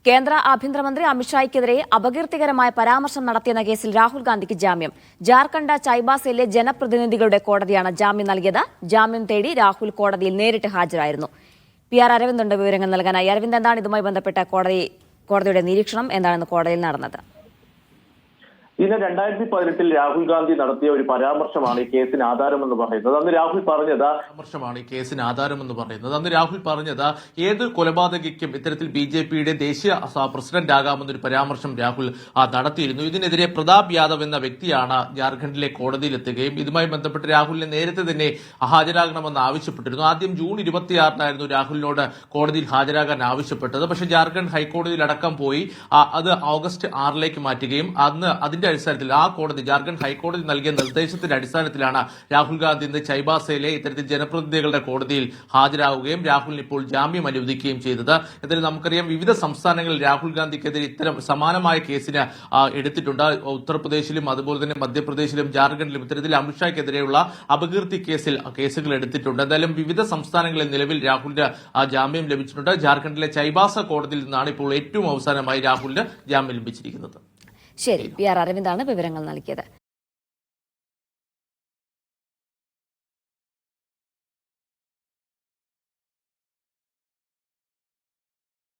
കേന്ദ്ര ആഭ്യന്തരമന്ത്രി അമിത്ഷായ്ക്കെതിരെ അപകീർത്തികരമായ പരാമർശം നടത്തിയെന്ന കേസിൽ രാഹുൽ ഗാന്ധിക്ക് ജാമ്യം. ജാർഖണ്ഡ് ചൈബാസയിലെ ജനപ്രതിനിധികളുടെ കോടതിയാണ് ജാമ്യം നൽകിയത്. ജാമ്യം തേടി രാഹുൽ കോടതിയിൽ നേരിട്ട് ഹാജരായിരുന്നു. PR അരവിന്ദ് വിവരങ്ങൾ നൽകാനായി. അരവിന്ദ്, എന്താണ് ഇതുമായി ബന്ധപ്പെട്ട കോടതിയുടെ നിരീക്ഷണം? എന്താണെന്ന് കോടതിയിൽ നടന്നത്? ഇന്ന് 2018 രാഹുൽ ഗാന്ധി നടത്തിയ ഒരു പരാമർശമാണ് ഈ കേസിന് ആധാരമെന്ന് പറയുന്നത്. അന്ന് രാഹുൽ പറഞ്ഞത് ഏത് കൊലപാതകയ്ക്കും ഇത്തരത്തിൽ BJPയുടെ ദേശീയ പ്രസിഡന്റ് ആകാമെന്നൊരു പരാമർശം രാഹുൽ നടത്തിയിരുന്നു. ഇതിനെതിരെ പ്രതാപ് യാദവ് എന്ന വ്യക്തിയാണ് ജാർഖണ്ഡിലെ കോടതിയിലെത്തുകയും ഇതുമായി ബന്ധപ്പെട്ട് രാഹുലിനെ നേരത്തെ തന്നെ ഹാജരാകണമെന്ന് ആവശ്യപ്പെട്ടിരുന്നു. ആദ്യം ജൂൺ 26 രാഹുലിനോട് കോടതിയിൽ ഹാജരാകാൻ ആവശ്യപ്പെട്ടത്. പക്ഷേ ജാർഖണ്ഡ് ഹൈക്കോടതിയിലടക്കം പോയി അത് ഓഗസ്റ്റ് 6 മാറ്റുകയും അതിന്റെ അടിസ്ഥാനത്തിൽ ജാർഖണ്ഡ് ഹൈക്കോടതി നൽകിയ നിർദ്ദേശത്തിന്റെ അടിസ്ഥാനത്തിലാണ് രാഹുൽ ഗാന്ധി ഇന്ന് ചൈബാസയിലെ ഇത്തരത്തിൽ ജനപ്രതിനിധികളുടെ കോടതിയിൽ ഹാജരാകുകയും രാഹുലിന് ഇപ്പോൾ ജാമ്യം അനുവദിക്കുകയും ചെയ്തത്. എന്തായാലും നമുക്കറിയാം, വിവിധ സംസ്ഥാനങ്ങളിൽ രാഹുൽ ഗാന്ധിക്കെതിരെ ഇത്തരം സമാനമായ കേസിന് എടുത്തിട്ടുണ്ട്. ഉത്തർപ്രദേശിലും അതുപോലെ തന്നെ മധ്യപ്രദേശിലും ജാർഖണ്ഡിലും ഇത്തരത്തിൽ അമിത്ഷായ്ക്കെതിരെയുള്ള അപകീർത്തി കേസുകൾ എടുത്തിട്ടുണ്ട്. എന്തായാലും വിവിധ സംസ്ഥാനങ്ങളിൽ നിലവിൽ രാഹുലിന് ജാമ്യം ലഭിച്ചിട്ടുണ്ട്. ജാർഖണ്ഡിലെ ചൈബാസ കോടതിയിൽ നിന്നാണ് ഇപ്പോൾ ഏറ്റവും അവസാനമായി രാഹുലിന് ജാമ്യം ലഭിച്ചിരിക്കുന്നത്. ശരി, PR അരവിന്ദാണ് വിവരങ്ങൾ നൽകിയത്.